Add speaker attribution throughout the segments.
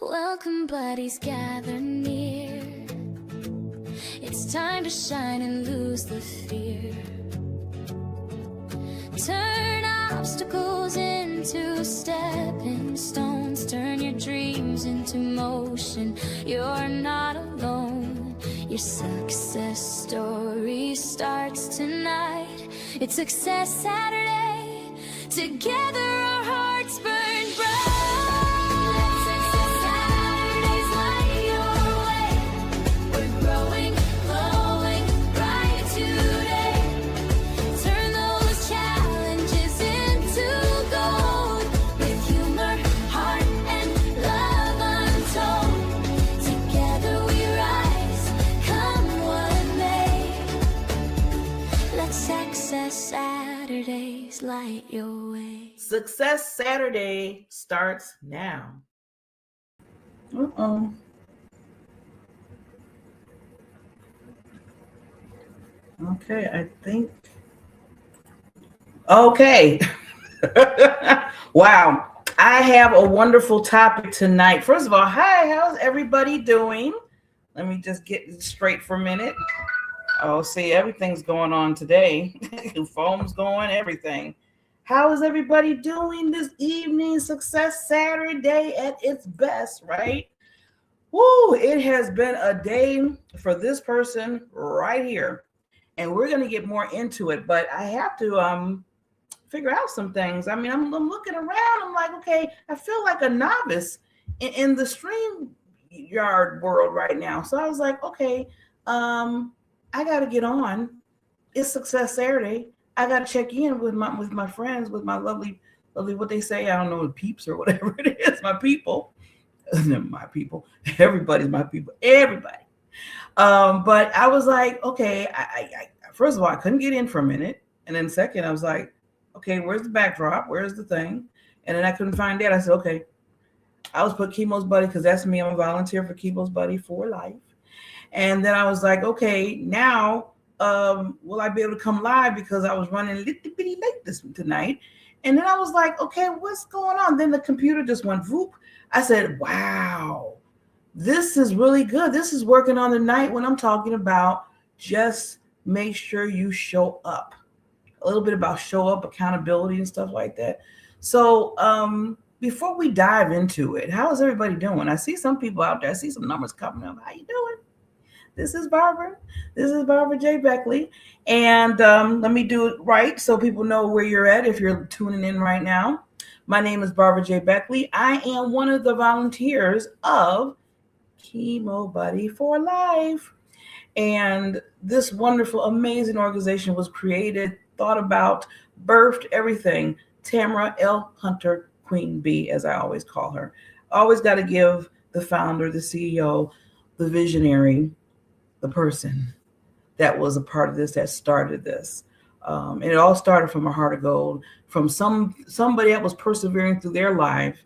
Speaker 1: Welcome, buddies, gather near. It's time to shine and lose the fear. Turn obstacles into stepping stones. Turn your dreams into motion. You're not alone. Your success story starts tonight. It's Success Saturday. Together our hearts burn bright. Saturdays light your way.
Speaker 2: Success Saturday starts now. Okay, I think. Okay. Wow. I have a wonderful topic tonight. First of all, hi, how's everybody doing? Let me just get it straight for a minute. Oh, see, everything's going on today. Phone's going, everything. How is everybody doing this evening? Success Saturday at its best, right? Woo, it has been a day for this person right here. And we're going to get more into it, but I have to figure out some things. I mean, I'm looking around. I'm like, okay, I feel like a novice in the StreamYard world right now. So I was like, okay, I got to get on. It's Success Saturday. I got to check in with my friends, with my lovely, what they say, I don't know, peeps or whatever it is, my people. My people. Everybody's my people. Everybody. But I was like, okay, I first of all, I couldn't get in for a minute. And then second, I was like, okay, where's the backdrop? Where's the thing? And then I couldn't find that. I said, okay, I was put Chemo's Buddy because that's me. I'm a volunteer for Chemo's Buddy for life. And then I was like, okay, now will I be able to come live because I was running a little bitty late tonight. And then I was like, okay, what's going on? Then the computer just went whoop. I said, wow, this is really good. This is working on the night when I'm talking about just make sure you show up. A little bit about show up, accountability and stuff like that. So before we dive into it, how is everybody doing? I see some people out there. I see some numbers coming up. How you doing? This is Barbara. This is Barbara J. Beckley. And let me do it right so people know where you're at if you're tuning in right now. My name is Barbara J. Beckley. I am one of the volunteers of Chemo Buddy for Life. And this wonderful, amazing organization was created, thought about, birthed, everything. Tamara L. Hunter, Queen Bee, as I always call her. Always got to give the founder, the CEO, the visionary, the person that was a part of this, that started this. And it all started from a heart of gold, from somebody that was persevering through their life.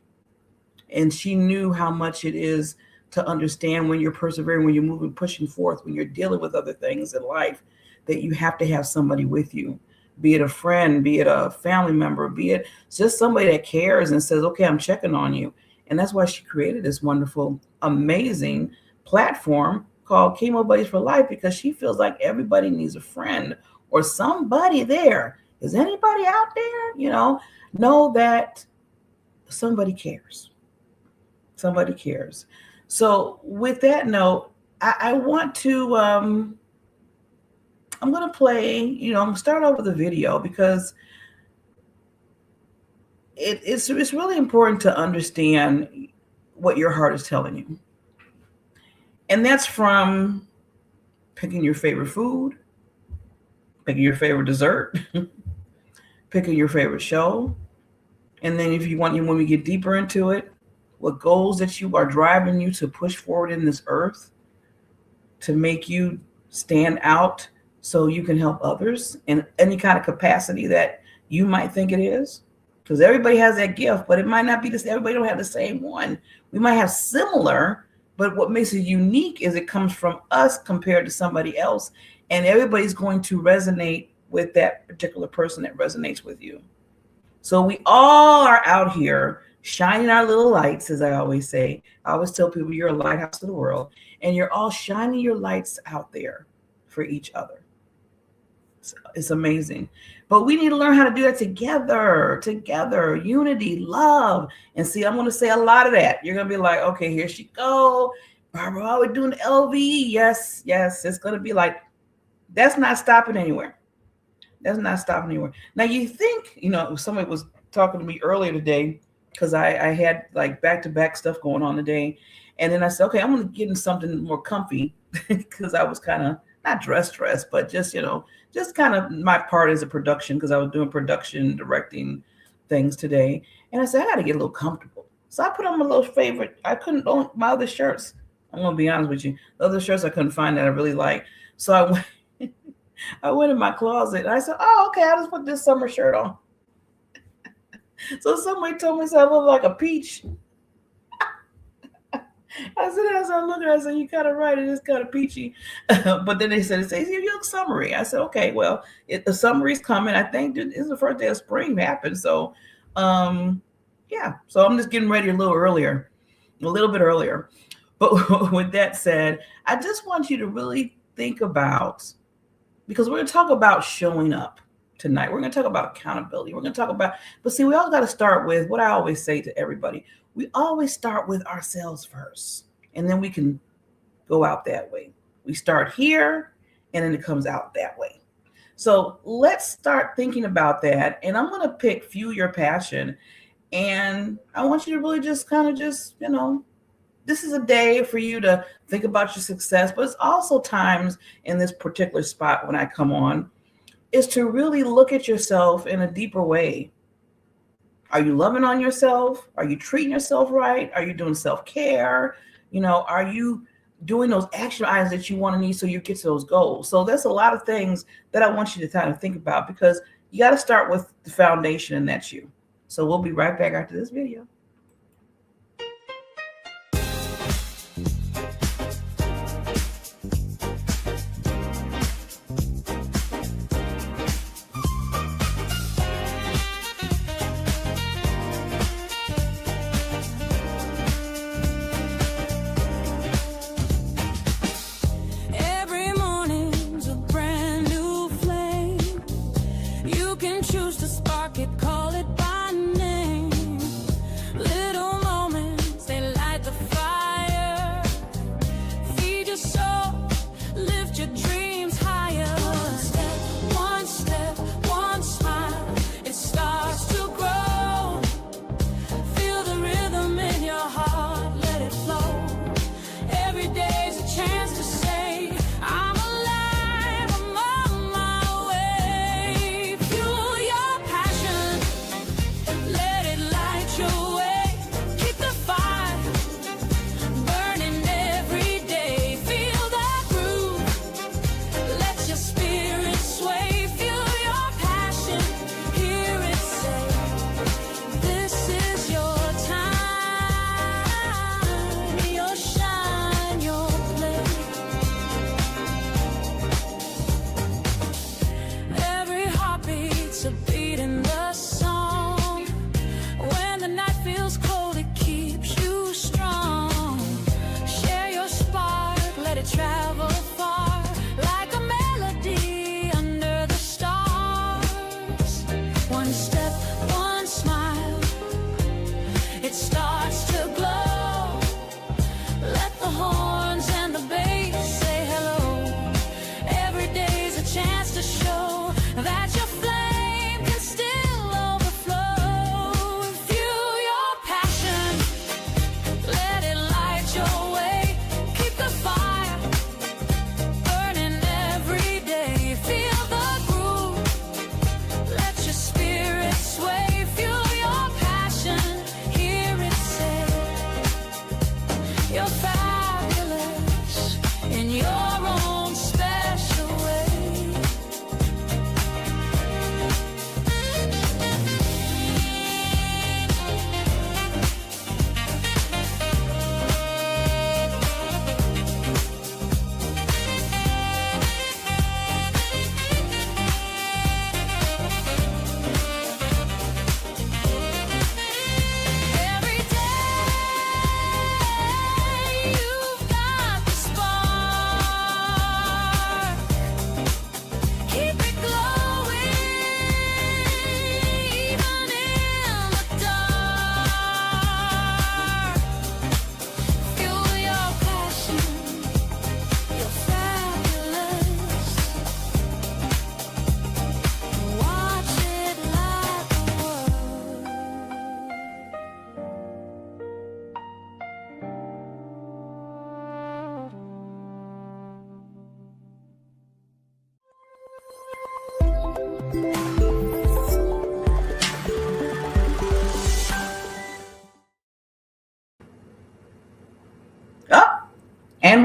Speaker 2: And she knew how much it is to understand when you're persevering, when you're moving, pushing forth, when you're dealing with other things in life, that you have to have somebody with you, be it a friend, be it a family member, be it just somebody that cares and says, okay, I'm checking on you. And that's why she created this wonderful, amazing platform called Chemo Buddies for Life, because she feels like everybody needs a friend or somebody there. Is anybody out there? Know that somebody cares. Somebody cares. So with that note, I want to, I'm going to play, I'm going to start over the video because it's really important to understand what your heart is telling you. And that's from picking your favorite food, picking your favorite dessert, picking your favorite show. And then if you want, when we get deeper into it, what goals that you are driving you to push forward in this earth to make you stand out so you can help others in any kind of capacity that you might think it is. Because everybody has that gift, but it might not be this. Everybody don't have the same one. We might have similar, but what makes it unique is it comes from us compared to somebody else. And everybody's going to resonate with that particular person that resonates with you. So we all are out here shining our little lights, as I always say. I always tell people you're a lighthouse to the world, and you're all shining your lights out there for each other. It's amazing. But we need to learn how to do that together, unity, love. And see, I'm going to say a lot of that. You're going to be like, okay, here she go. Barbara, are we doing LV? Yes. It's going to be like, that's not stopping anywhere. That's not stopping anywhere. Now, you think, somebody was talking to me earlier today because I had like back-to-back stuff going on today. And then I said, okay, I'm going to get in something more comfy because I was kind of not dressed, but just kind of my part as a production, because I was doing production, directing things today. And I said, I got to get a little comfortable. So I put on my little favorite. I couldn't own my other shirts. I'm going to be honest with you. The other shirts I couldn't find that I really like. So I went in my closet and I said, oh, okay, I'll just put this summer shirt on. So somebody told me I look like a peach. I said, as I look at it, I said, you kind of right. It is kind of peachy. But then they said, you look summery. I said, okay, well, the summery's coming. I think it's the first day of spring happened. So, yeah. So I'm just getting ready a little bit earlier. But with that said, I just want you to really think about, because we're going to talk about showing up tonight. We're going to talk about accountability. We're going to talk about, but see, we all got to start with what I always say to everybody. We always start with ourselves first, and then we can go out that way. We start here, and then it comes out that way. So let's start thinking about that. And I'm going to pick Fuel Your Passion. And I want you to really just this is a day for you to think about your success, but it's also times in this particular spot when I come on is to really look at yourself in a deeper way. Are you loving on yourself? Are you treating yourself right? Are you doing self-care? Are you doing those action items that you want to need so you get to those goals? So there's a lot of things that I want you to kind of think about, because you got to start with the foundation, and that's you. So we'll be right back after this video.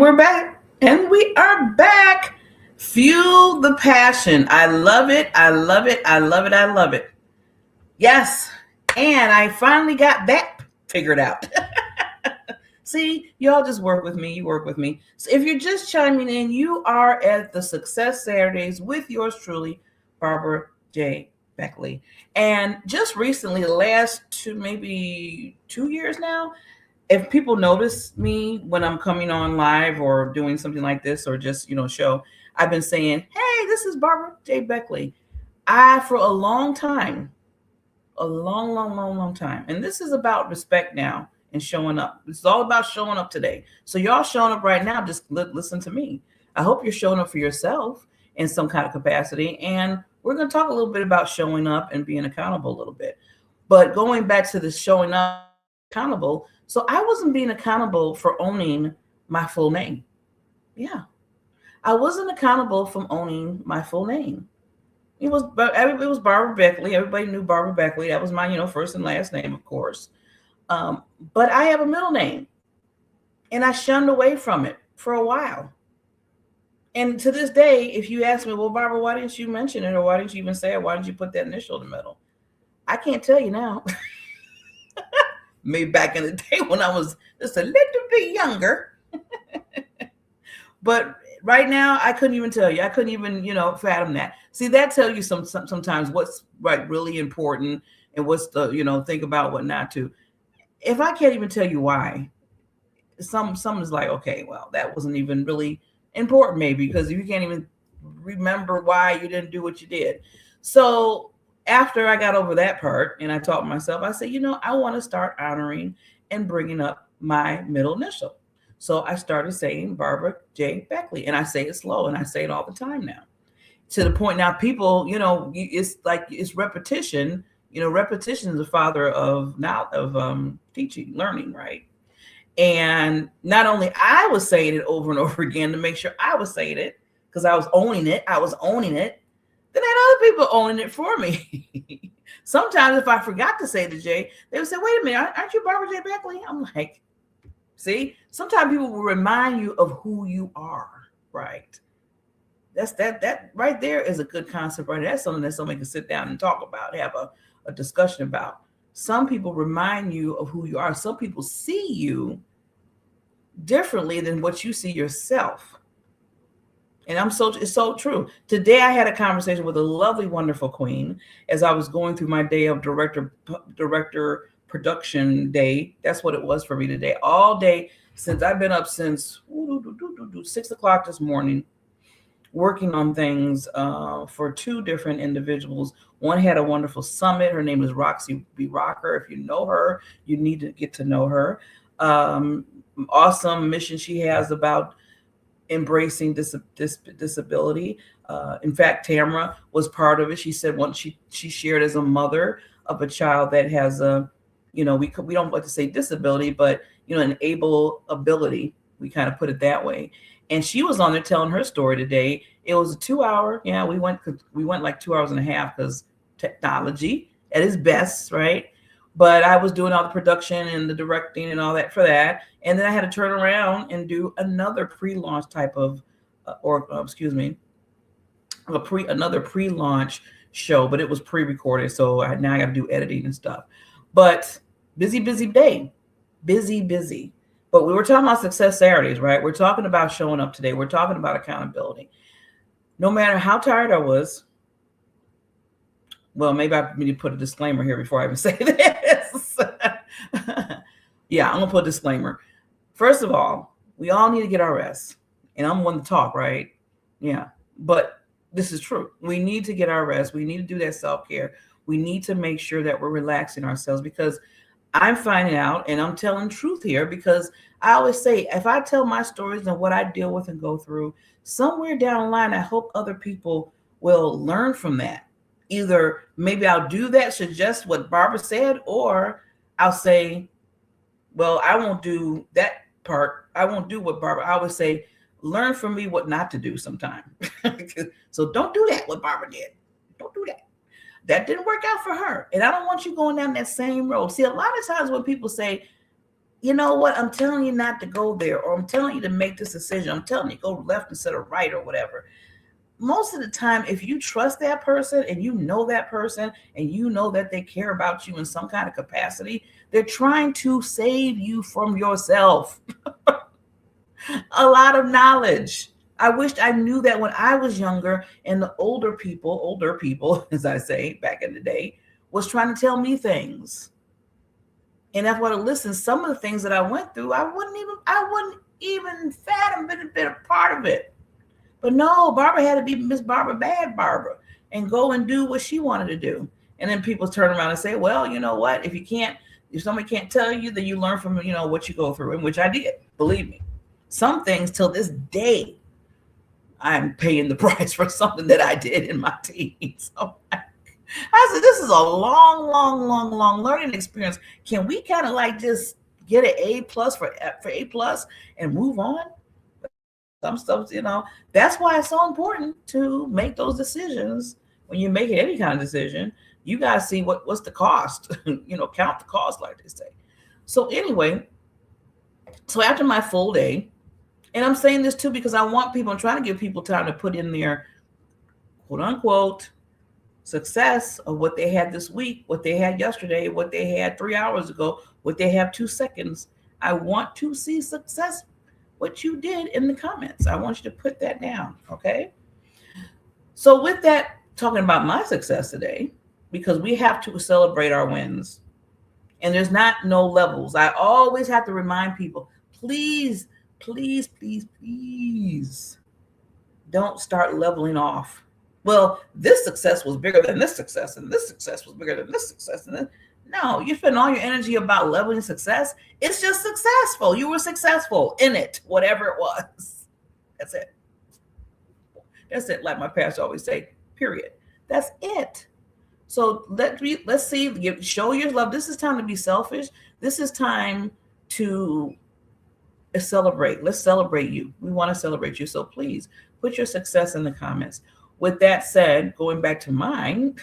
Speaker 2: we're back. And we are back. Fuel the passion. I love it. I love it. I love it. I love it. Yes. And I finally got that figured out. See, y'all just work with me. You work with me. So if you're just chiming in, you are at the Success Saturdays with yours truly, Barbara J. Beckley. And just recently, the last maybe 2 years now, if people notice me when I'm coming on live or doing something like this or just, show, I've been saying, hey, this is Barbara J. Beckley. For a long time, a long time. And this is about respect now and showing up. It's all about showing up today. So y'all showing up right now, just listen to me. I hope you're showing up for yourself in some kind of capacity. And we're going to talk a little bit about showing up and being accountable a little bit. But going back to the showing up accountable, so I wasn't being accountable for owning my full name. Yeah. I wasn't accountable for owning my full name. It was Barbara Beckley. Everybody knew Barbara Beckley. That was my, first and last name, of course. But I have a middle name, and I shunned away from it for a while. And to this day, if you ask me, well, Barbara, why didn't you mention it, or why didn't you even say it? Why didn't you put that initial in the middle? I can't tell you now. Maybe back in the day when I was just a little bit younger. But right now, I couldn't even tell you. I couldn't even, fathom that. See, that tells you sometimes what's really important and what's the, think about what not to. If I can't even tell you why, someone's like, okay, well, that wasn't even really important, maybe, because you can't even remember why you didn't do what you did. So after I got over that part and I taught myself, I said, I want to start honoring and bringing up my middle initial. So I started saying Barbara J. Beckley, and I say it slow, and I say it all the time now. To the point now, people, it's like it's repetition. Repetition is the father of teaching, learning, right? And not only I was saying it over and over again to make sure I was saying it because I was owning it. Then I had other people owning it for me. Sometimes if I forgot to say the J, they would say, wait a minute, aren't you Barbara J. Beckley? I'm like, see, sometimes people will remind you of who you are, right? That right there is a good concept, right? That's something that somebody can sit down and talk about, have a discussion about. Some people remind you of who you are. Some people see you differently than what you see yourself. And it's so true. Today I had a conversation with a lovely, wonderful queen as I was going through my day of director production day. That's what it was for me today. All day, since I've been up since 6 o'clock this morning, working on things for two different individuals. One had a wonderful summit. Her name is Roxy B. Rocker. If you know her, you need to get to know her. Awesome mission she has about embracing disability. In fact, Tamara was part of it. She said once she shared as a mother of a child that has we don't like to say disability, but an able ability. We kind of put it that way. And she was on there telling her story today. It was a 2 hour. Yeah, we went like 2 hours and a half because technology at its best, right? But I was doing all the production and the directing and all that for that. And then I had to turn around and do another pre-launch type of, another pre-launch show, but it was pre-recorded. So now I got to do editing and stuff. But busy day, busy. But we were talking about Success Saturdays, right? We're talking about showing up today. We're talking about accountability. No matter how tired I was, well, maybe I need to put a disclaimer here before I even say this. Yeah, I'm going to put a disclaimer. First of all, we all need to get our rest. And I'm one to talk, right? Yeah, but this is true. We need to get our rest. We need to do that self-care. We need to make sure that we're relaxing ourselves, because I'm finding out, and I'm telling truth here, because I always say, if I tell my stories and what I deal with and go through, somewhere down the line, I hope other people will learn from that. Either maybe I'll do that, suggest what Barbara said, or I'll say, well, I won't do that part. I won't do what Barbara, I always say, learn from me what not to do sometime. So don't do that, what Barbara did. Don't do that. That didn't work out for her. And I don't want you going down that same road. See, a lot of times when people say, you know what? I'm telling you not to go there, or I'm telling you to make this decision. I'm telling you go left instead of right or whatever. Most of the time, if you trust that person and you know that person and you know that they care about you in some kind of capacity, they're trying to save you from yourself. A lot of knowledge. I wished I knew that when I was younger, and the older people, as I say back in the day, was trying to tell me things. And if I would have listened, some of the things that I went through, I wouldn't even fathom been a part of it. But no, Barbara had to be Miss Barbara, bad Barbara, and go and do what she wanted to do. And then people turn around and say, well, you know what? If somebody can't tell you, then you learn from, what you go through, and which I did, believe me. Some things till this day, I'm paying the price for something that I did in my teens. So I said, this is a long, long, long, long learning experience. Can we kind of like just get an A plus for A plus and move on? Some stuff, that's why it's so important to make those decisions. When you're making any kind of decision, you got to see what's the cost, count the cost, like they say. So anyway, so after my full day, and I'm saying this too because I'm trying to give people time to put in their quote unquote success of what they had this week, what they had yesterday, what they had 3 hours ago, what they have 2 seconds. I want to see success, what you did in the comments. I want you to put that down, okay? So with that, talking about my success today, because we have to celebrate our wins. And there's no levels. I always have to remind people, please, please, please, please don't start leveling off. Well, this success was bigger than this success, and this success was bigger than this success. And then, no, you spend all your energy about leveling success. It's just successful. You were successful in it, whatever it was. That's it. That's it. Like my pastor always say, period. That's it. So let's see, show your love. This is time to be selfish. This is time to celebrate. Let's celebrate you. We want to celebrate you. So please put your success in the comments. With that said, going back to mine,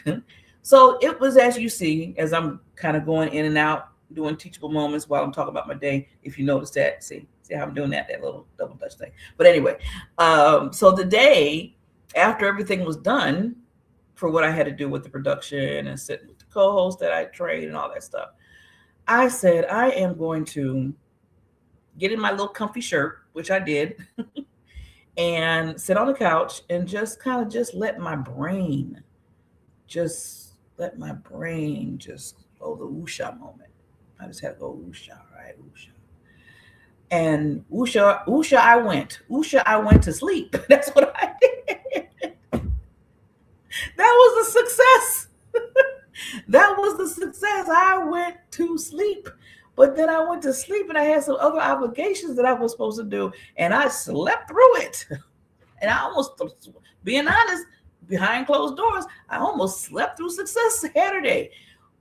Speaker 2: so it was, as you see, as I'm kind of going in and out, doing teachable moments while I'm talking about my day. If you notice that, see how I'm doing that little double dutch thing. But anyway, so the day after everything was done for what I had to do with the production and sitting with the co-host that I trained and all that stuff, I said, I am going to get in my little comfy shirt, which I did, and sit on the couch and just kind of let my brain go the woosha moment. I just had to go woosha, right? Woosha. And woosha, I went to sleep. That's what I did. That was a success. That was the success. I went to sleep. But then I went to sleep and I had some other obligations that I was supposed to do. And I slept through it. And I almost, being honest, behind closed doors, I almost slept through Success Saturday.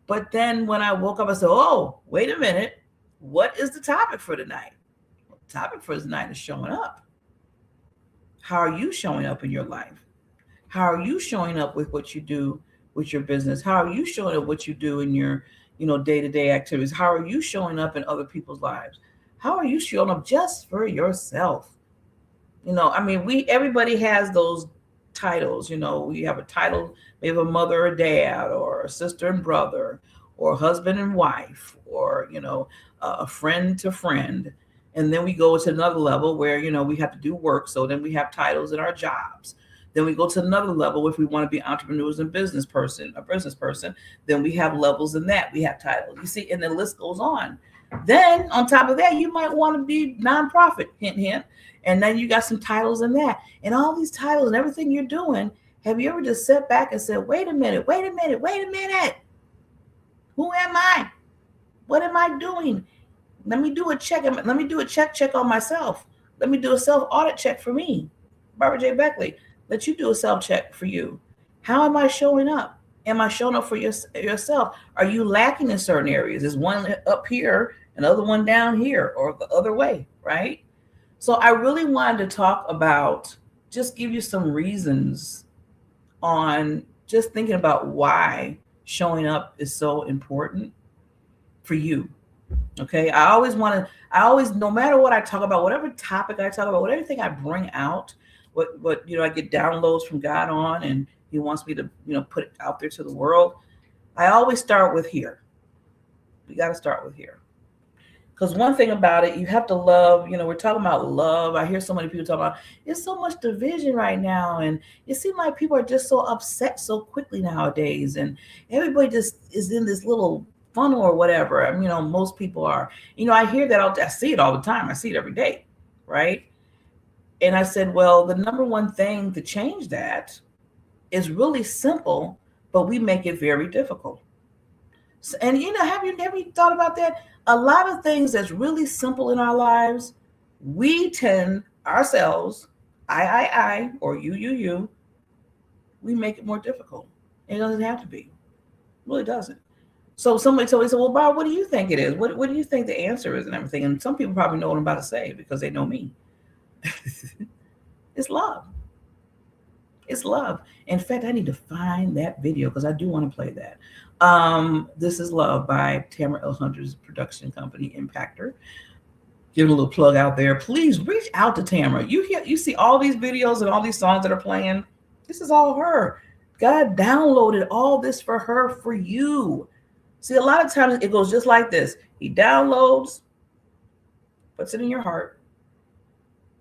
Speaker 2: But then when I woke up, I said, oh, wait a minute. What is the topic for tonight? Well, the topic for tonight is showing up. How are you showing up in your life? How are you showing up with what you do with your business? How are you showing up what you do in your day-to-day activities? How are you showing up in other people's lives? How are you showing up just for yourself? Everybody has those titles. We have a title, we have a mother or dad, or a sister and brother, or husband and wife, or, a friend to friend. And then we go to another level where, we have to do work. So then we have titles in our jobs. Then we go to another level if we want to be entrepreneurs and a business person, then we have levels in that. We have titles. You see, and the list goes on. Then on top of that, you might want to be nonprofit, hint, hint. And then you got some titles in that. And all these titles and everything you're doing, have you ever just sat back and said, wait a minute. Who am I? What am I doing? Let me do a check. Let me do a check on myself. Let me do a self-audit check for me. Barbara J. Beckley, let you do a self-check for you. How am I showing up? Am I showing up for yourself? Are you lacking in certain areas? Is one up here, another one down here, or the other way, right? So I really wanted to talk about, just give you some reasons on just thinking about why showing up is so important for you. Okay. I always, no matter what I talk about, whatever topic I talk about, whatever thing I bring out, I get downloads from God on, and He wants me to, put it out there to the world. I always start with here. We got to start with here. Because one thing about it, you have to love, we're talking about love. I hear so many people talk about, there's so much division right now. And it seems like people are just so upset so quickly nowadays. And everybody just is in this little funnel or whatever. I mean, most people are. I hear that, I see it all the time. I see it every day, right? And I said, well, the number one thing to change that is really simple, but we make it very difficult. And have you thought about that? A lot of things that's really simple in our lives, we tend ourselves, I, or you, we make it more difficult. It doesn't have to be. It really doesn't. So somebody told me, said, well, Bob, what do you think it is? What do you think the answer is and everything? And some people probably know what I'm about to say because they know me. It's love. It's love. In fact, I need to find that video because I do want to play that. This is Love by Tamara L. Hunter's production company, Impactor. Give a little plug out there. Please reach out to Tamara. You see all these videos and all these songs that are playing. This is all her. God downloaded all this for her, for you. See, a lot of times it goes just like this. He downloads, puts it in your heart.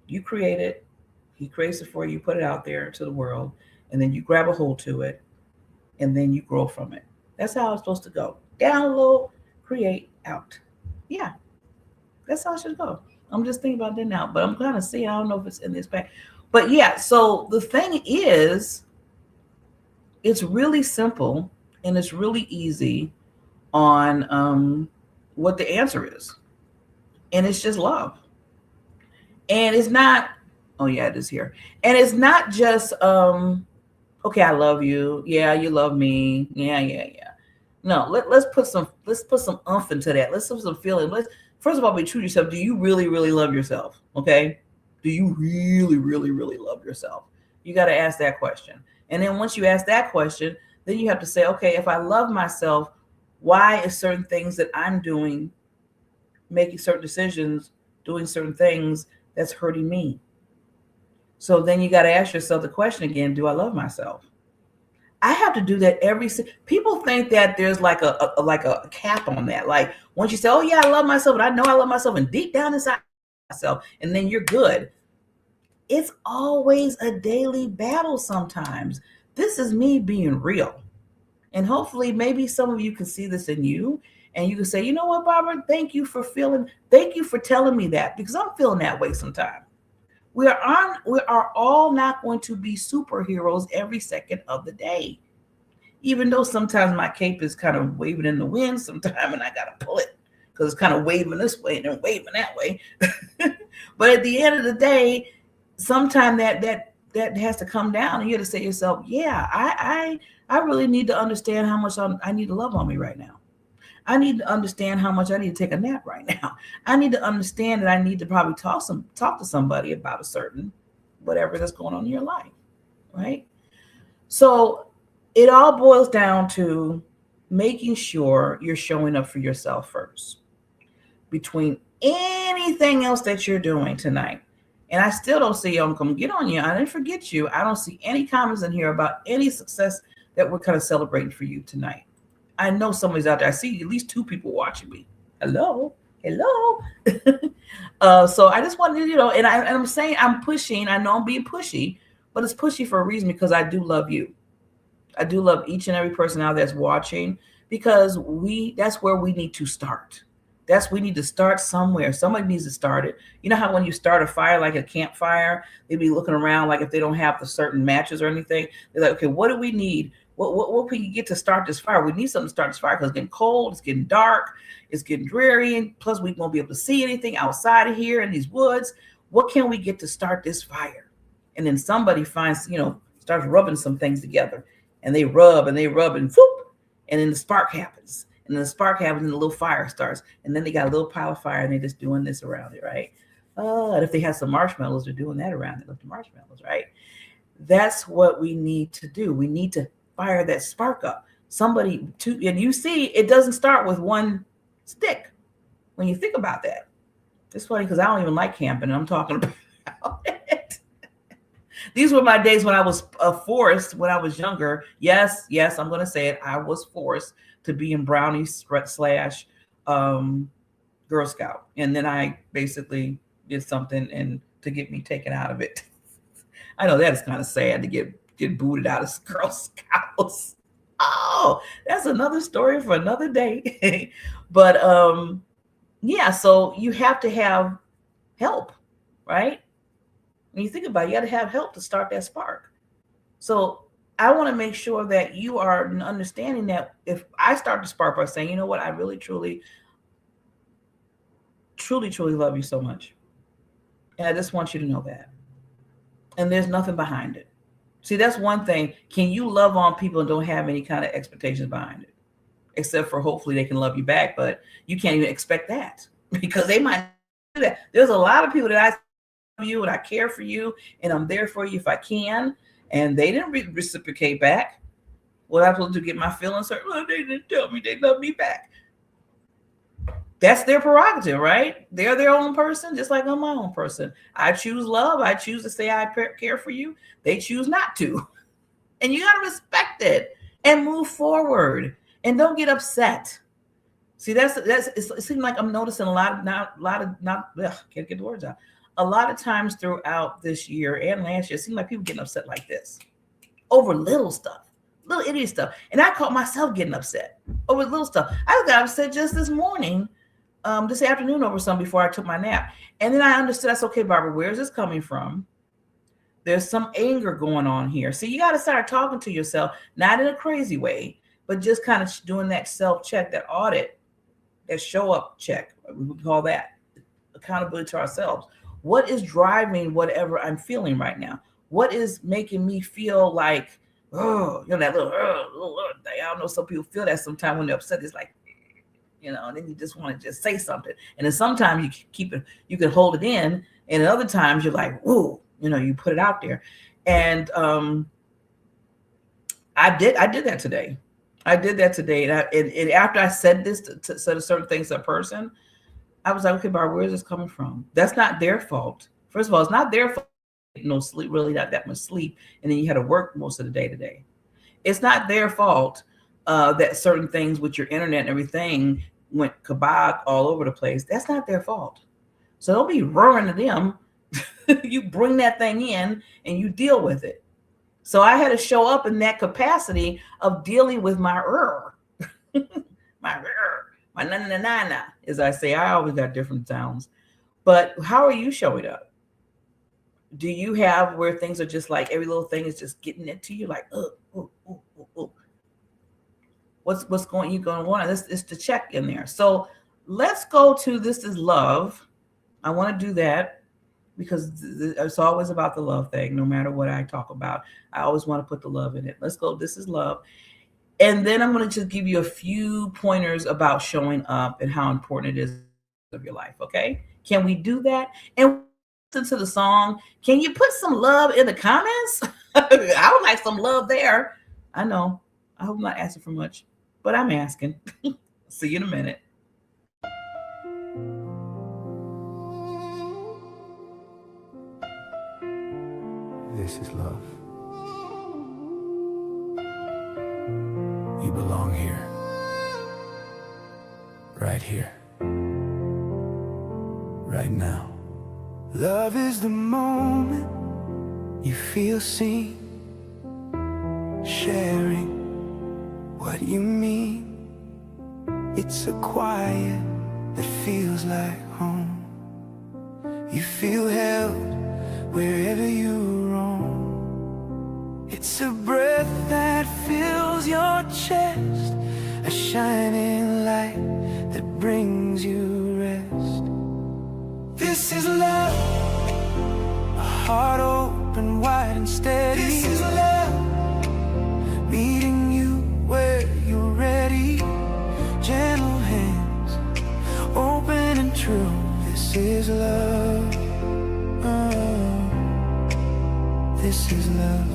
Speaker 2: You create it. He creates it for you, put it out there to the world, and then you grab a hold to it, and then you grow from it. That's how it's supposed to go. Download, create, out. Yeah, that's how it should go. I'm just thinking about that now, but I'm kind of seeing, I don't know if it's in this back. But yeah, so the thing is, it's really simple and it's really easy on what the answer is. And it's just love. And it's not, oh yeah, it is here. And it's not just okay, I love you. Yeah, you love me. Yeah. No, let's put some umph into that. Let's put some feeling. Let's first of all be true to yourself. Do you really, really love yourself? Okay. Do you really, really, really love yourself? You got to ask that question. And then once you ask that question, then you have to say, okay, if I love myself, why is certain things that I'm doing, making certain decisions, doing certain things that's hurting me? So then you got to ask yourself the question again, do I love myself? I have to do that people think that there's like a cap on that. Like once you say, oh yeah, I love myself, and I know I love myself, and deep down inside myself, and then you're good. It's always a daily battle sometimes. This is me being real. And hopefully maybe some of you can see this in you and you can say, you know what, Barbara, thank you for telling me that, because I'm feeling that way sometimes. We are all not going to be superheroes every second of the day. Even though sometimes my cape is kind of waving in the wind sometime and I got to pull it because it's kind of waving this way and then waving that way. But at the end of the day, sometimes that has to come down and you have to say to yourself, yeah, I really need to understand how much I need to love on me right now. I need to understand how much I need to take a nap right now. I need to understand that I need to probably talk to somebody about a certain whatever that's going on in your life, right? So it all boils down to making sure you're showing up for yourself first between anything else that you're doing tonight. And I still don't see, I'm going to get on you. I didn't forget you. I don't see any comments in here about any success that we're kind of celebrating for you tonight. I know somebody's out there. I see at least 2 people watching me. Hello. So I just wanted to, and I'm saying I'm pushing. I know I'm being pushy, but it's pushy for a reason because I do love you. I do love each and every person out there that's watching because that's where we need to start. We need to start somewhere. Somebody needs to start it. You know how when you start a fire, like a campfire, they'd be looking around like if they don't have the certain matches or anything, they're like, okay, what do we need? What can you get to start this fire? We need something to start this fire because it's getting cold, it's getting dark, it's getting dreary, and plus we won't be able to see anything outside of here in these woods. What can we get to start this fire? And then somebody finds, starts rubbing some things together, and they rub and whoop, and then the spark happens. And then the spark happens and the little fire starts. And then they got a little pile of fire and they're just doing this around it, right? And if they have some marshmallows, they're doing that around it, like the marshmallows, right? That's what we need to do. We need to fire that spark up. And you see, it doesn't start with one stick. when you think about that. It's funny because I don't even like camping, and I'm talking about it. These were my days when I was forced, when I was younger. Yes, I'm going to say it. I was forced to be in Brownies slash Girl Scout. And then I basically did something and to get me taken out of it. I know that is kind of sad to get booted out of Girl Scouts. Oh, that's another story for another day. But yeah, so you have to have help, right? When you think about it, you got to have help to start that spark. So I want to make sure that you are understanding that if I start the spark by saying, you know what, I really, truly, truly, truly love you so much. And I just want you to know that. And there's nothing behind it. See, that's one thing. Can you love on people and don't have any kind of expectations behind it? Except for hopefully they can love you back, but you can't even expect that because they might do that. There's a lot of people that I love you and I care for you and I'm there for you if I can, and they didn't reciprocate back. What I'm supposed to do, get my feelings hurt? Well, they didn't tell me they love me back. That's their prerogative, right? They're their own person, just like I'm my own person. I choose love. I choose to say I care for you. They choose not to. And you got to respect it and move forward and don't get upset. See, it seems like I'm noticing can't get the words out. A lot of times throughout this year and last year, it seems like people getting upset like this over little stuff, little idiot stuff. And I caught myself getting upset over little stuff. I got upset just this morning, this afternoon over something before I took my nap. And then I understood, that's okay, Barbara, where's this coming from? There's some anger going on here. So you got to start talking to yourself, not in a crazy way, but just kind of doing that self-check, that audit, that show-up check. We would call that accountability to ourselves. What is driving whatever I'm feeling right now? What is making me feel like, oh, that little thing? I don't know, some people feel that sometimes when they're upset. It's like, and then you just want to just say something. And then sometimes you keep it, you can hold it in. And other times you're like, whoa, you put it out there. And I did that today. And after I said this, said certain things to a person, I was like, okay, Barb, where is this coming from? That's not their fault. First of all, it's not their fault. No sleep, really not that much sleep. And then you had to work most of the day today. It's not their fault that certain things with your internet and everything went kabod all over the place. That's not their fault. So don't be roaring to them. You bring that thing in and you deal with it. So I had to show up in that capacity of dealing with my my na, as I say. I always got different sounds. But how are you showing up? Do you have where things are just like every little thing is just getting into you, like, what's going on? This is to check in there. So let's go to This Is Love. I want to do that because it's always about the love thing. No matter what I talk about, I always want to put the love in it. Let's go. This is love. And then I'm going to just give you a few pointers about showing up and how important it is of your life. Okay. Can we do that? And listen to the song. Can you put some love in the comments? I would like some love there. I know. I hope I'm not asking for much, but I'm asking. See you in a minute.
Speaker 3: This is love. You belong here. Right here. Right now. Love is the moment you feel seen, sharing what you mean. It's a quiet that feels like home. You feel held wherever you roam. It's a breath that fills your chest, a shining light that brings you rest. This is love, a heart open wide and steady. This is love, meeting you where you're ready. Gentle hands, open and true. This is love. Oh, this is love.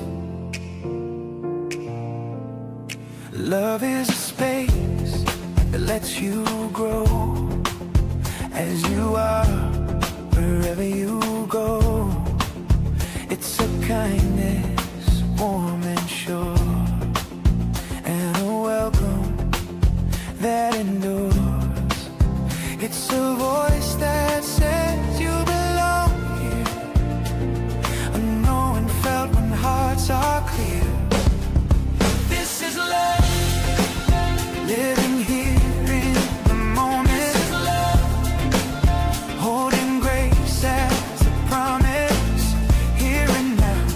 Speaker 3: Love is a space that lets you grow, as you are, wherever you go. It's a kindness warm and sure, and a welcome that endures. It's a voice that says you belong here, a knowing felt when hearts are clear. This is love, living here in the moment. This is love, holding grace as a promise, here and now,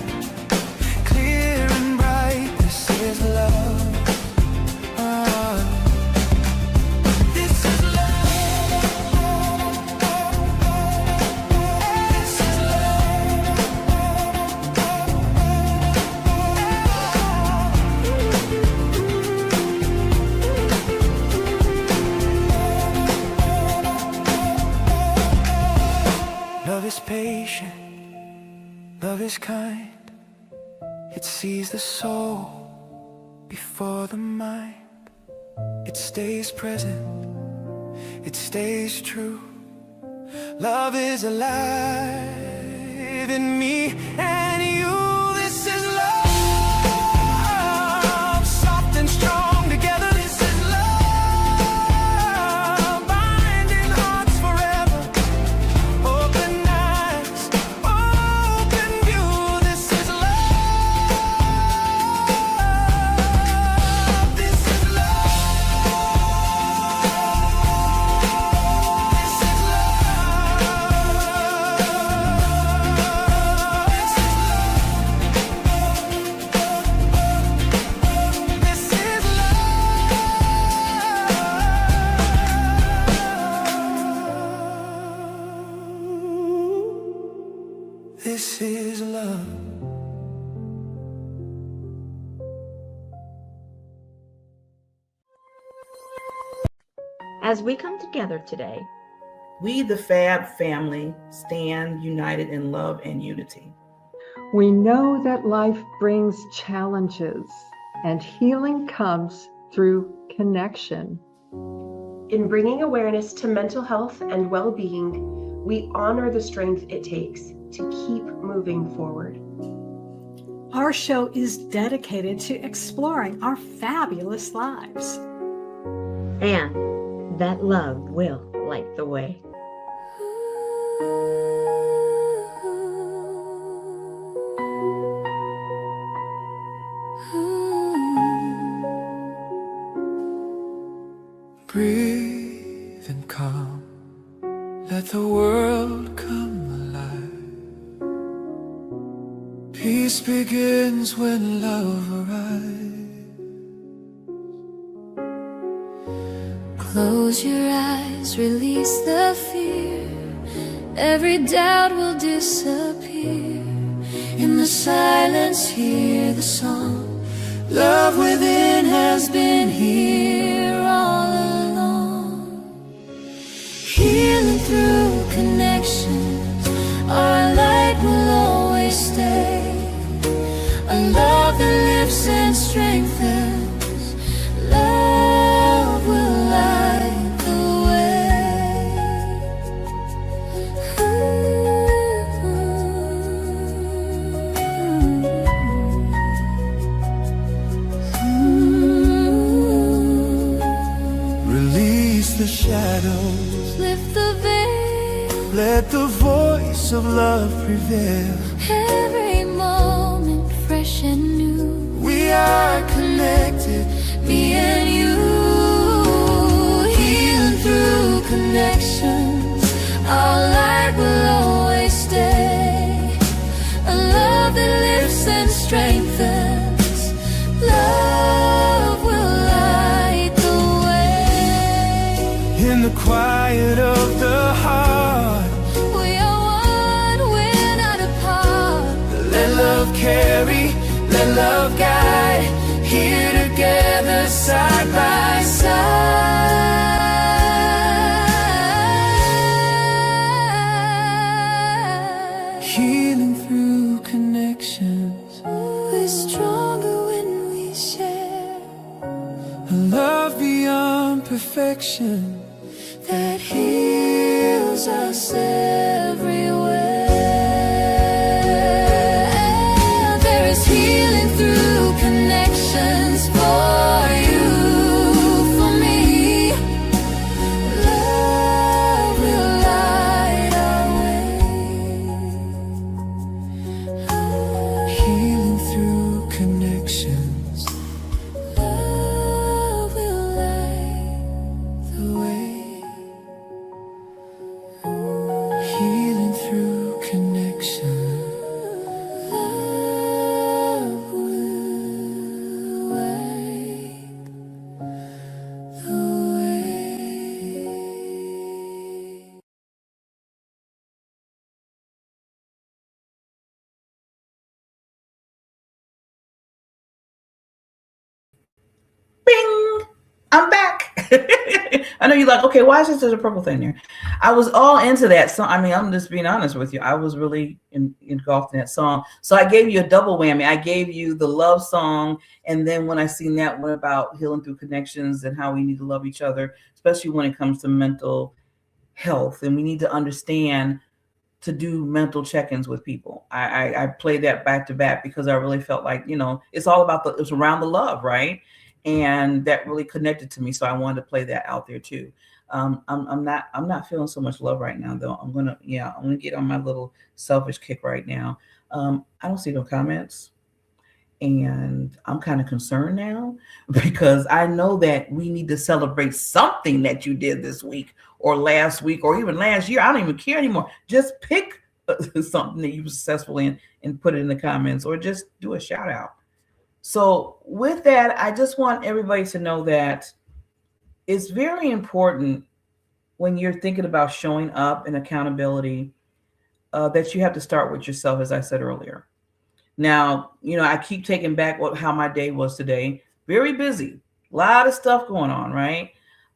Speaker 3: clear and bright. This is love. This is love. This is love is patient, love is kind. It sees the soul before the mind. It stays present, it stays true. Love is alive in me and you. This is love, soft and strong together. This is love, binding hearts forever. Open eyes, open view. This is love. This is This is love.
Speaker 4: As we come together today,
Speaker 2: We, the Fab family, stand united in love and unity.
Speaker 5: We know that life brings challenges and healing comes through connection.
Speaker 6: In bringing awareness to mental health and well-being, we honor the strength it takes to keep moving forward.
Speaker 7: Our show is dedicated to exploring our fabulous lives.
Speaker 4: and that love will light the way.
Speaker 3: Breathe and calm, let the world come alive. Peace begins when love arrives.
Speaker 1: Close your eyes, release the fear. Every doubt will disappear. In the silence, hear the song.
Speaker 3: Love within
Speaker 1: Has been here all along. Healing through connections, our light will always stay. A love that lifts and strengthens. Love will light the
Speaker 3: release the shadows,
Speaker 1: Lift the veil.
Speaker 3: let the voice of love prevail.
Speaker 1: Every moment fresh and new.
Speaker 3: We are connected,
Speaker 1: Me and you, healing through connections. Our light will always stay. A love that lifts and strengthens. Love will light the way.
Speaker 3: in the quiet of the heart.
Speaker 1: We are one, we're not apart.
Speaker 3: Let love carry, let love guide. Here together, side by side. Healing through connections,
Speaker 1: We're stronger when we share.
Speaker 3: a love beyond perfection.
Speaker 1: That heals. heals us everywhere. There is healing through connections for you, for me. Love will light our way.
Speaker 3: Healing through connections.
Speaker 1: Love will light the way.
Speaker 3: Healing through connection.
Speaker 1: Love will light the way.
Speaker 2: Bing! I'm back. I know you're like, okay, why is there such a purple thing there? I was all into that song. I mean, I'm just being honest with you. I was really engulfed in that song. So I gave you a double whammy. I gave you the love song. And then when I seen that one about healing through connections and how we need to love each other, especially when it comes to mental health. And we need to understand to do mental check-ins with people. I played that back to back because I really felt like, it's all about it's around the love, right? And that really connected to me. So I wanted to play that out there too. I'm not feeling so much love right now though. I'm gonna get on my little selfish kick right now. I don't see no comments. And I'm kind of concerned now because I know that we need to celebrate something that you did this week or last week or even last year. I don't even care anymore. Just pick something that you were successful in and put it in the comments or just do a shout out. So with that, I just want everybody to know that it's very important when you're thinking about showing up and accountability that you have to start with yourself, as I said earlier. Now, I keep taking back how my day was today. Very busy, a lot of stuff going on, right?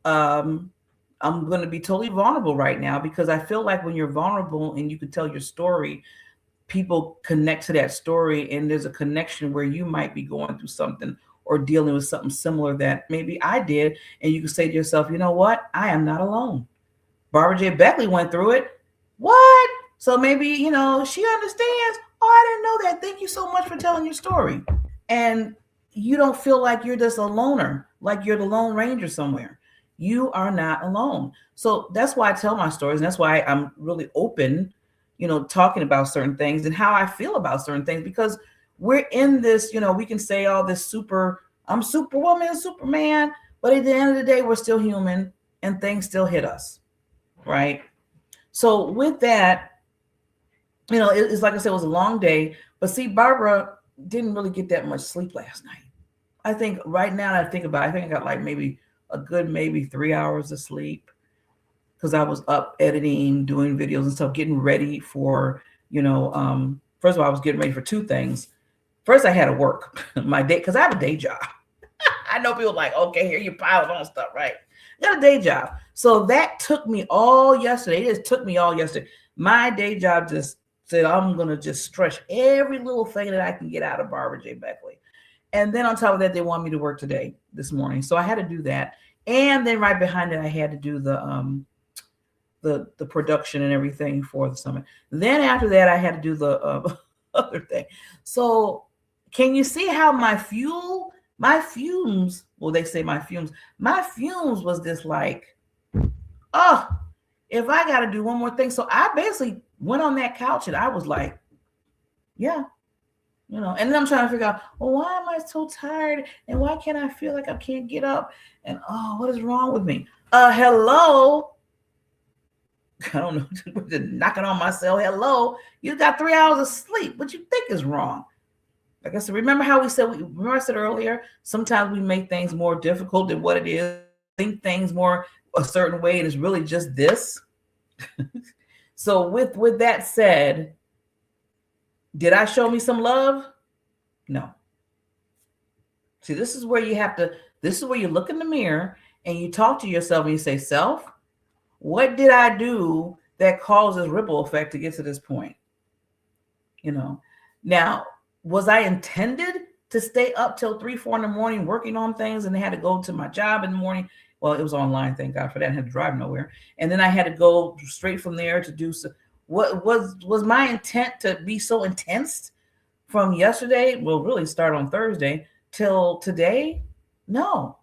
Speaker 2: I'm going to be totally vulnerable right now because I feel like when you're vulnerable and you can tell your story, people connect to that story and there's a connection where you might be going through something or dealing with something similar that maybe I did. And you can say to yourself, you know what? I am not alone. Barbara J. Beckley went through it. What? So maybe, she understands. Oh, I didn't know that. Thank you so much for telling your story. And you don't feel like you're just a loner, like you're the Lone Ranger somewhere. You are not alone. So that's why I tell my stories. And that's why I'm really open, talking about certain things and how I feel about certain things, because we're in this, we can say all this I'm Superwoman, Superman, but at the end of the day, we're still human and things still hit us. Right. So with that, it's like I said, it was a long day, but see, Barbara didn't really get that much sleep last night. I think right now I think about it, I think I got like maybe 3 hours of sleep because I was up editing, doing videos and stuff, getting ready for, first of all, I was getting ready for two things. First, I had to work my day because I have a day job. I know people like, okay, here you pile on stuff, right? I got a day job. So that took me all yesterday. It just took me all yesterday. My day job just said, I'm going to just stretch every little thing that I can get out of Barbara J. Beckley. And then on top of that, they want me to work this morning. So I had to do that. And then right behind it, I had to do the production and everything for the summit. Then after that, I had to do the other thing. So can you see how my fumes, they say my fumes was this like, oh, if I got to do one more thing. So I basically went on that couch and I was like, yeah, and then I'm trying to figure out, well, why am I so tired? And why can't I feel like I can't get up? And what is wrong with me? Hello. I don't know, knocking on my cell. Hello, you got 3 hours of sleep. What you think is wrong? Like I said, remember how I said earlier, sometimes we make things more difficult than what it is, think things more a certain way, and it's really just this. So with that said, did I show me some love? No. See, this is where you look in the mirror and you talk to yourself and you say, self, what did I do that caused this ripple effect to get to this point? Now, was I intended to stay up till 3, 4 in the morning working on things and had to go to my job in the morning? Well, it was online, thank God for that. I had to drive nowhere. And then I had to go straight from there to do so. What was my intent to be so intense from yesterday? Well, really start on Thursday till today? No.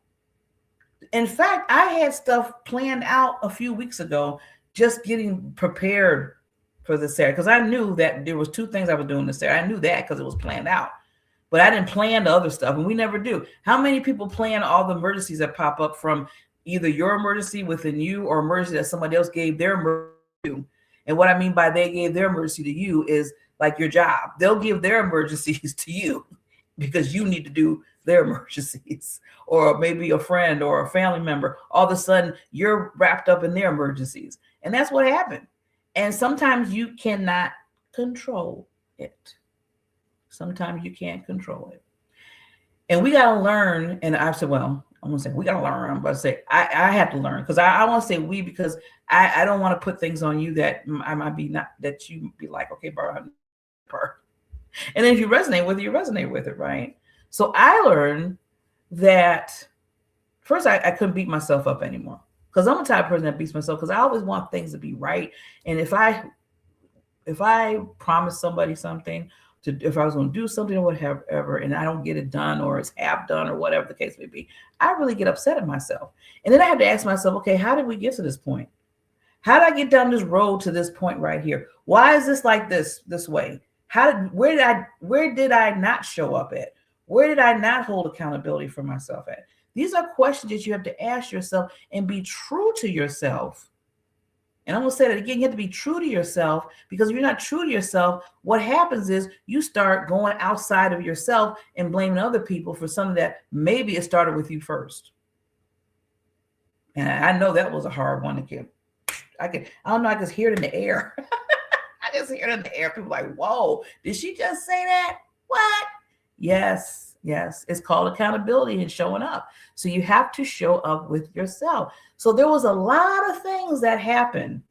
Speaker 2: In fact, I had stuff planned out a few weeks ago, just getting prepared for the Saturday, because I knew that there was 2 things I was doing this Saturday. I knew that because it was planned out, but I didn't plan the other stuff, and we never do. How many people plan all the emergencies that pop up from either your emergency within you or emergency that somebody else gave their emergency to? And what I mean by they gave their emergency to you is like your job. They'll give their emergencies to you because you need to do their emergencies, or maybe a friend or a family member. All of a sudden, you're wrapped up in their emergencies. And that's what happened. And sometimes you cannot control it. Sometimes you can't control it. And we got to learn. And I said, well, I'm going to say we got to learn. I'm going to say I have to learn, because I want to say we, because I don't want to put things on you that I might be not, that you be like, okay, Barbara. And then if you resonate with it, you resonate with it, right? So I learned that first I couldn't beat myself up anymore, because I'm the type of person that beats myself, because I always want things to be right. And if I promise somebody something, if I was going to do something or whatever, and I don't get it done, or it's half done, or whatever the case may be, I really get upset at myself. And then I have to ask myself, okay, how did we get to this point? How did I get down this road to this point right here? Why is this like this way? Where did I not show up at? Where did I not hold accountability for myself at? These are questions that you have to ask yourself and be true to yourself. And I'm going to say that again, you have to be true to yourself, because if you're not true to yourself, what happens is you start going outside of yourself and blaming other people for something that maybe it started with you first. And I know that was a hard one to get. I don't know, I just hear it in the air. I just hear it in the air. People are like, whoa, did she just say that? What? Yes. It's called accountability and showing up. So you have to show up with yourself. So there was a lot of things that happened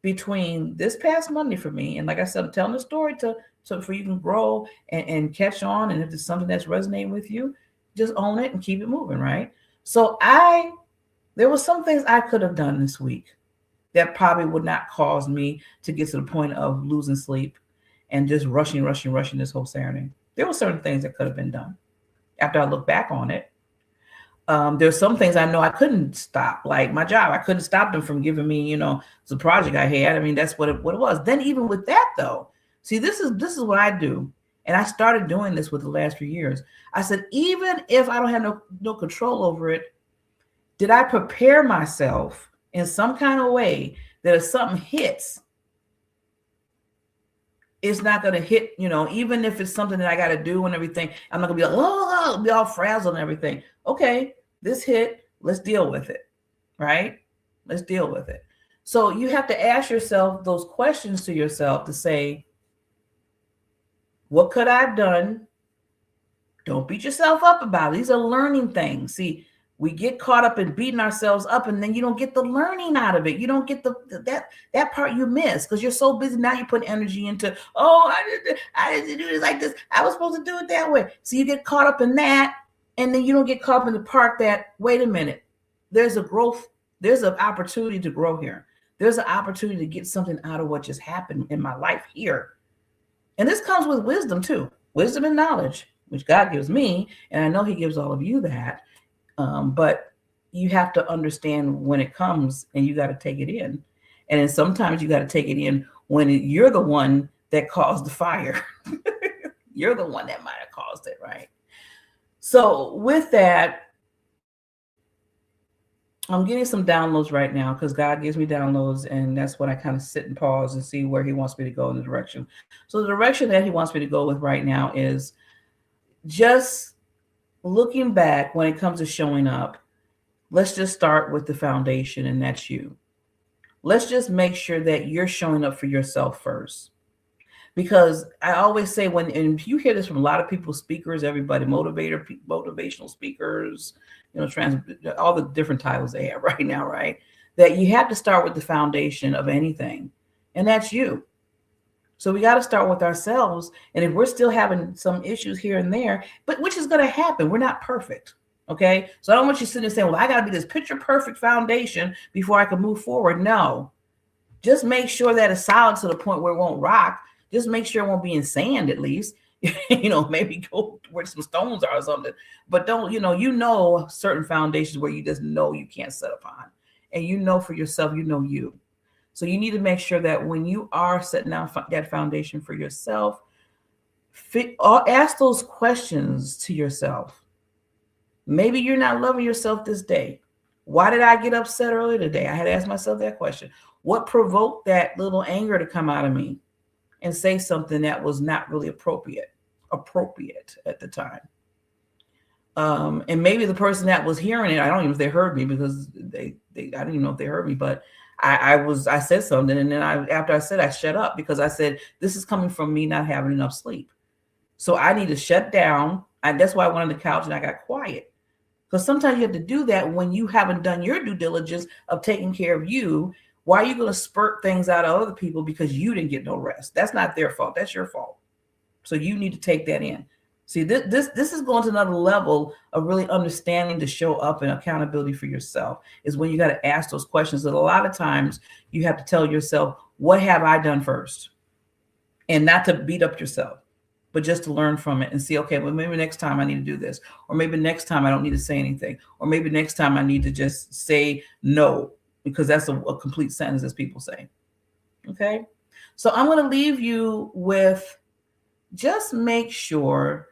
Speaker 2: between this past Monday for me. And like I said, I'm telling the story so for you can grow and catch on. And if there's something that's resonating with you, just own it and keep it moving, right? So there were some things I could have done this week that probably would not cause me to get to the point of losing sleep and just rushing this whole Saturday. There were certain things that could have been done. After I look back on it, there's some things I know I couldn't stop, like my job. I couldn't stop them from giving me, the project I had. I mean, that's what it was. Then even with that though, see, this is what I do. And I started doing this with the last few years. I said, even if I don't have no control over it, did I prepare myself in some kind of way that if something hits, it's not going to hit, even if it's something that I got to do and everything, I'm not going to be like, be all frazzled and everything. Okay, this hit, let's deal with it, right? Let's deal with it. So you have to ask yourself those questions to yourself to say, what could I have done? Don't beat yourself up about it. These are learning things. See, we get caught up in beating ourselves up, and then you don't get the learning out of it. You don't get that part you miss because you're so busy. Now you put energy into, I didn't do this like this. I was supposed to do it that way. So you get caught up in that, and then you don't get caught up in the part that, wait a minute, there's a growth. There's an opportunity to grow here. There's an opportunity to get something out of what just happened in my life here. And this comes with wisdom too. Wisdom and knowledge, which God gives me. And I know he gives all of you that. But you have to understand when it comes, and you got to take it in. And then sometimes you got to take it in when you're the one that caused the fire. You're the one that might have caused it, right? So with that, I'm getting some downloads right now because God gives me downloads, and that's when I kind of sit and pause and see where he wants me to go in the direction. So the direction that he wants me to go with right now is just looking back when it comes to showing up. Let's just start with the foundation, and that's you. Let's just make sure that you're showing up for yourself first. Because I always say, and you hear this from a lot of people, speakers, everybody, motivational speakers, all the different titles they have right now, right? That you have to start with the foundation of anything, and that's you. So we got to start with ourselves. And if we're still having some issues here and there, but which is going to happen, we're not perfect. Okay. So I don't want you sitting there saying, well, I got to be this picture perfect foundation before I can move forward. No, just make sure that it's solid to the point where it won't rock. Just make sure it won't be in sand at least. Maybe go where some stones are or something. But don't, certain foundations where you just know you can't set upon. And for yourself, you. So you need to make sure that when you are setting down that foundation for yourself, ask those questions to yourself. Maybe you're not loving yourself this day. Why did I get upset earlier today? I had to ask myself that question. What provoked that little anger to come out of me and say something that was not really appropriate at the time? And maybe the person that was hearing it, I don't even know if they heard me, because I didn't even know if they heard me, but I said something, and then after I said, I shut up, because I said, this is coming from me not having enough sleep. So I need to shut down. That's why I went on the couch and I got quiet. Because sometimes you have to do that when you haven't done your due diligence of taking care of you. Why are you going to spurt things out of other people because you didn't get no rest? That's not their fault. That's your fault. So you need to take that in. See, this is going to another level of really understanding to show up and accountability for yourself, is when you got to ask those questions. That a lot of times you have to tell yourself, what have I done first? And not to beat up yourself, but just to learn from it and see, okay, well, maybe next time I need to do this, or maybe next time I don't need to say anything, or maybe next time I need to just say no, because that's a complete sentence, as people say. Okay. So I'm going to leave you with, just make sure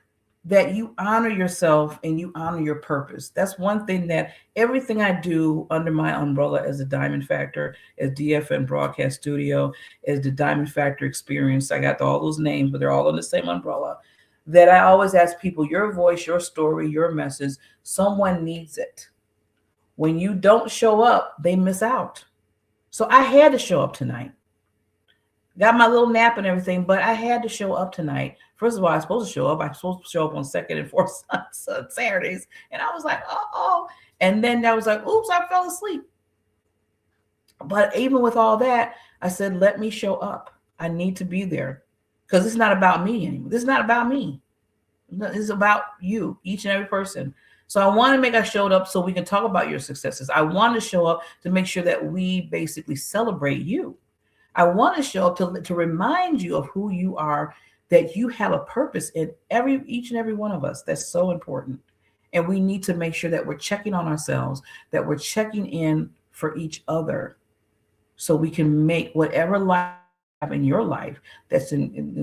Speaker 2: that you honor yourself and you honor your purpose. That's one thing that everything I do under my umbrella as a Diamond Factor, as DFN Broadcast Studio, as the Diamond Factor Experience, I got all those names, but they're all in the same umbrella, that I always ask people, your voice, your story, your message, someone needs it. When you don't show up, they miss out. So I had to show up tonight. Got my little nap and everything, but I had to show up tonight. First of all, I was supposed to show up. I was supposed to show up on second and fourth Saturdays. And I was like, uh-oh. And then I was like, oops, I fell asleep. But even with all that, I said, let me show up. I need to be there, because it's not about me anymore. This is not about me. It's about you, each and every person. So I want to make I showed up so we can talk about your successes. I want to show up to make sure that we basically celebrate you. I want to show up to remind you of who you are, that you have a purpose in each and every one of us. That's so important. And we need to make sure that we're checking on ourselves, that we're checking in for each other, so we can make whatever life in your life that's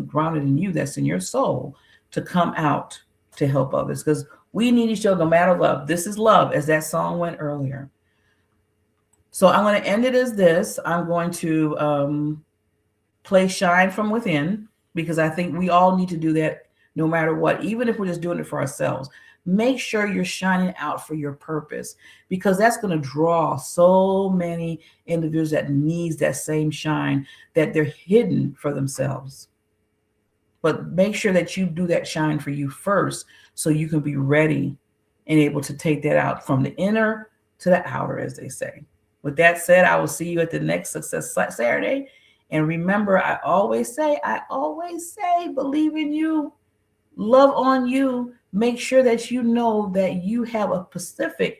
Speaker 2: grounded in you, that's in your soul, to come out to help others. Because we need each other no matter love. This is love, as that song went earlier. So I'm going to end it as this. I'm going to play Shine From Within, because I think we all need to do that no matter what, even if we're just doing it for ourselves. Make sure you're shining out for your purpose, because that's going to draw so many individuals that needs that same shine, that they're hidden for themselves. But make sure that you do that shine for you first, so you can be ready and able to take that out from the inner to the outer, as they say. With that said, I will see you at the next Success Saturday. And remember, I always say, believe in you, love on you. Make sure that you know that you have a specific,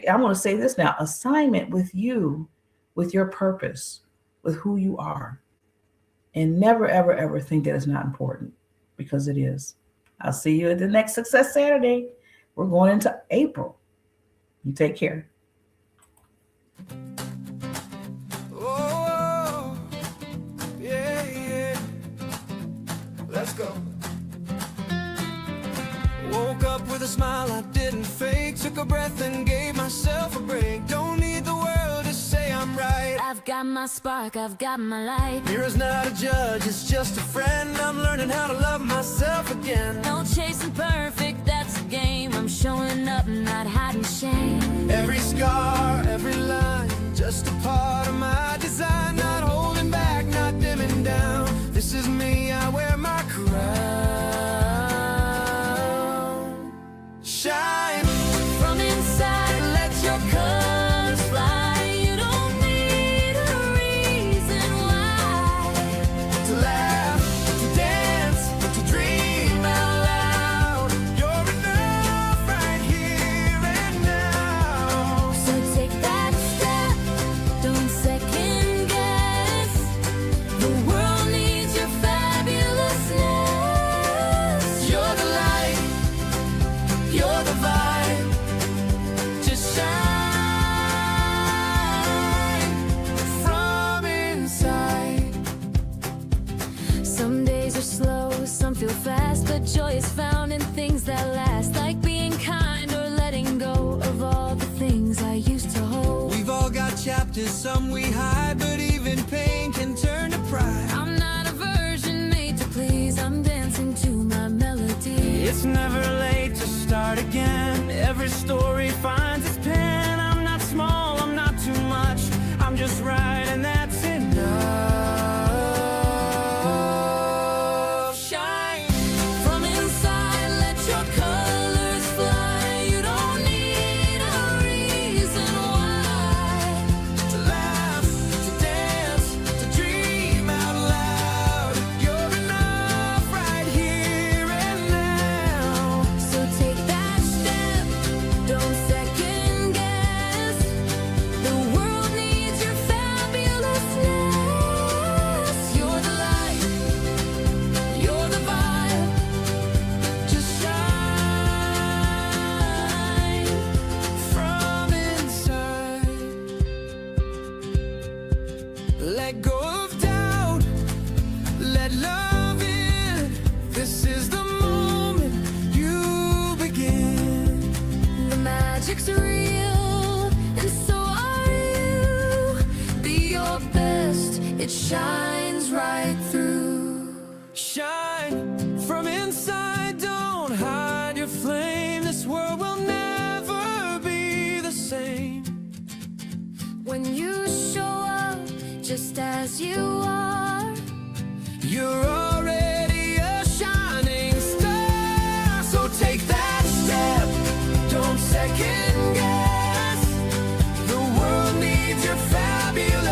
Speaker 2: I'm going to say this now, assignment with you, with your purpose, with who you are. And never, ever, ever think that it's not important, because it is. I'll see you at the next Success Saturday. We're going into April. You take care.
Speaker 3: Oh, yeah, yeah. Let's go. Woke up with a smile I didn't fake. Took a breath and gave myself a break. Don't need the world to say I'm right.
Speaker 1: I've got my spark, I've got my light.
Speaker 3: Mirror's not a judge, it's just a friend. I'm learning how to love myself again.
Speaker 1: No chasing perfect, that's a game. I'm showing up, not hiding shame.
Speaker 3: Every scar, every line, just a part of my design. Not holding back, not dimming down. This is me, I wear my crown. Shine
Speaker 1: From inside, let your colors fly. You don't need a reason why.
Speaker 3: to laugh, to dance, to dream out loud. You're enough right here. the vibe. Just shine from inside.
Speaker 1: Some days are slow, some feel fast, but joy is found in things that last, like being kind or letting go of all the things I used to hold.
Speaker 3: We've all got chapters, some we hide, but even pain can turn to pride.
Speaker 1: I'm not a version made to please, I'm dancing to my melody.
Speaker 3: It's never late to start again. Every story finds its pen. I'm not small, I'm not too much, I'm just right, and that's enough. Shine
Speaker 1: From inside, let your colors fly. You don't need a reason why.
Speaker 3: to laugh, to dance, to dream out loud. You're enough right here and now.
Speaker 1: So take that step, don't second guess. The world needs your fabulousness. You're the light, you're the vibe.
Speaker 3: Just shine from inside. Let go of doubt, let love in. This is the moment you begin.
Speaker 1: The magic's real, and so are you. Be your best, it shines right through.
Speaker 3: Shine from inside, don't hide your flame. This world will never be the same.
Speaker 1: When you show up just as you are,
Speaker 3: You're already a shining star. So take that step, don't second guess. The world needs your fabulous